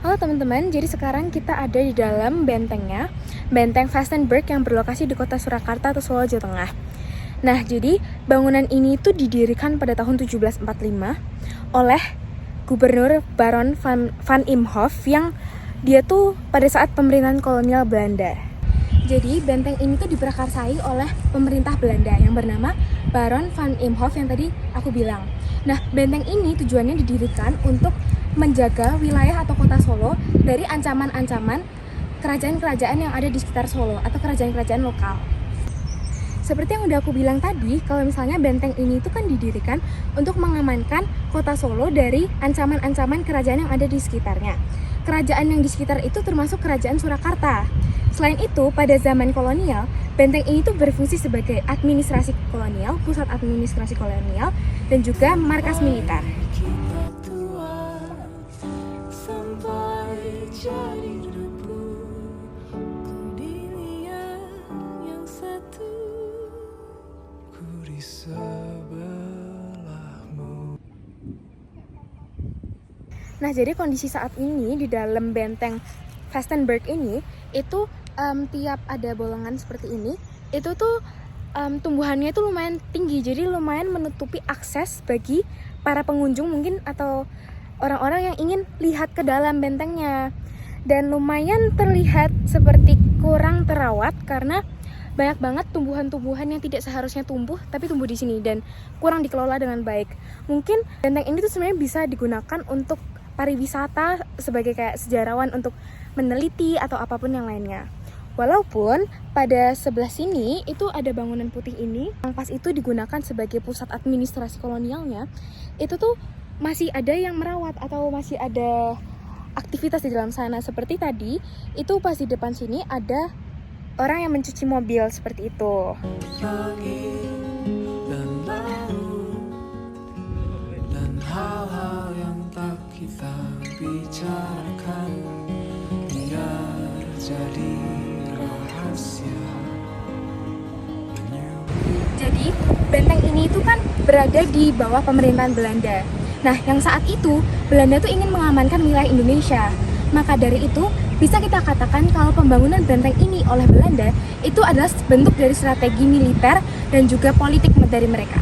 Halo teman-teman, jadi sekarang kita ada di dalam bentengnya, Benteng Vastenburg yang berlokasi di kota Surakarta atau Solo, Jawa Tengah. Nah, jadi bangunan ini tuh didirikan pada tahun 1745 oleh Gubernur Baron van Imhoff yang dia tuh pada saat pemerintahan kolonial Belanda. Jadi benteng ini tuh diprakarsai oleh pemerintah Belanda yang bernama Baron van Imhoff yang tadi aku bilang. Nah, benteng ini tujuannya didirikan untuk menjaga wilayah atau kota Solo dari ancaman-ancaman kerajaan-kerajaan yang ada di sekitar Solo atau kerajaan-kerajaan lokal. Seperti yang udah aku bilang tadi, kalau misalnya benteng ini itu kan didirikan untuk mengamankan kota Solo dari ancaman-ancaman kerajaan yang ada di sekitarnya. Kerajaan yang di sekitar itu termasuk kerajaan Surakarta. Selain itu, pada zaman kolonial, benteng ini tuh berfungsi sebagai administrasi kolonial, pusat administrasi kolonial, dan juga markas militer. Nah, jadi kondisi saat ini di dalam benteng Vastenburg ini itu tiap ada bolongan seperti ini, itu tuh tumbuhannya itu lumayan tinggi, jadi lumayan menutupi akses bagi para pengunjung mungkin atau orang-orang yang ingin lihat ke dalam bentengnya. Dan lumayan terlihat seperti kurang terawat karena banyak banget tumbuhan-tumbuhan yang tidak seharusnya tumbuh tapi tumbuh di sini dan kurang dikelola dengan baik. Mungkin benteng ini tuh sebenarnya bisa digunakan untuk pariwisata sebagai kayak sejarawan untuk meneliti atau apapun yang lainnya. Walaupun pada sebelah sini itu ada bangunan putih ini yang pas itu digunakan sebagai pusat administrasi kolonialnya, itu tuh masih ada yang merawat atau masih ada aktivitas di dalam sana. Seperti tadi, itu pas di depan sini ada orang yang mencuci mobil seperti itu. Dan hal-hal yang tak kita bicarakan biar jadi rahasia. Jadi benteng ini itu kan berada di bawah pemerintahan Belanda. Nah, yang saat itu Belanda tuh ingin mengamankan wilayah Indonesia. Maka dari itu bisa kita katakan kalau pembangunan benteng ini oleh Belanda itu adalah bentuk dari strategi militer dan juga politik dari mereka.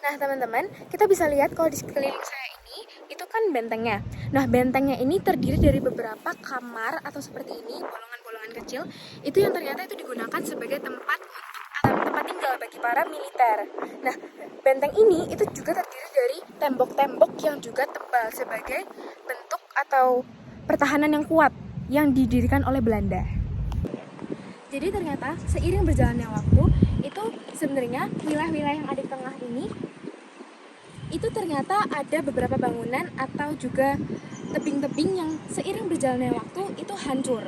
Nah teman-teman, kita bisa lihat kalau di sekeliling saya ini, itu kan bentengnya. Nah, bentengnya ini terdiri dari beberapa kamar atau seperti ini, bolongan-bolongan kecil, itu yang ternyata itu digunakan sebagai tempat tinggal bagi para militer. Nah, benteng ini itu juga terdiri dari tembok-tembok yang juga tebal sebagai bentuk atau pertahanan yang kuat yang didirikan oleh Belanda. Jadi ternyata seiring berjalannya waktu, itu sebenarnya wilayah-wilayah yang ada di tengah ini itu ternyata ada beberapa bangunan atau juga tebing-tebing yang seiring berjalannya waktu itu hancur,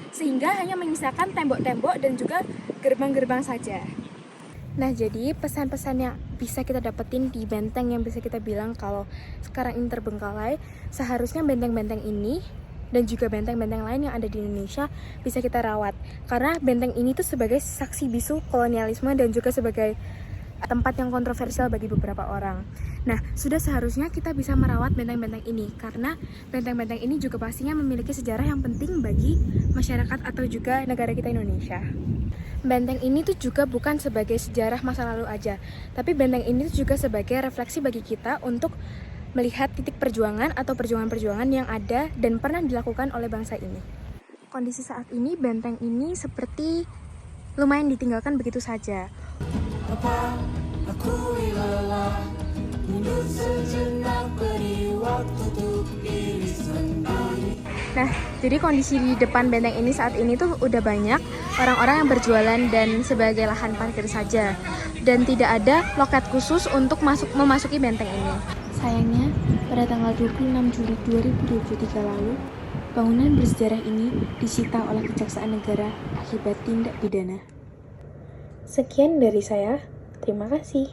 sehingga hanya menyisakan tembok-tembok dan juga gerbang-gerbang saja. Nah, jadi pesan-pesan yang bisa kita dapetin di benteng yang bisa kita bilang kalau sekarang ini terbengkalai, seharusnya benteng-benteng ini dan juga benteng-benteng lain yang ada di Indonesia bisa kita rawat. Karena benteng ini tuh sebagai saksi bisu kolonialisme dan juga sebagai tempat yang kontroversial bagi beberapa orang. Nah, sudah seharusnya kita bisa merawat benteng-benteng ini karena benteng-benteng ini juga pastinya memiliki sejarah yang penting bagi masyarakat atau juga negara kita Indonesia. Benteng ini tuh juga bukan sebagai sejarah masa lalu aja, tapi benteng ini tuh juga sebagai refleksi bagi kita untuk melihat titik perjuangan atau perjuangan-perjuangan yang ada dan pernah dilakukan oleh bangsa ini. Kondisi saat ini benteng ini seperti lumayan ditinggalkan begitu saja. Apa aku lelah, mundur sejenak, beri waktu untuk diri sendiri. Nah, jadi kondisi di depan benteng ini saat ini tuh udah banyak orang-orang yang berjualan dan sebagai lahan parkir saja. Dan tidak ada loket khusus untuk memasuki benteng ini. Sayangnya, pada tanggal 26 Juli 2023 lalu, bangunan bersejarah ini disita oleh Kejaksaan Negara akibat tindak pidana. Sekian dari saya, terima kasih.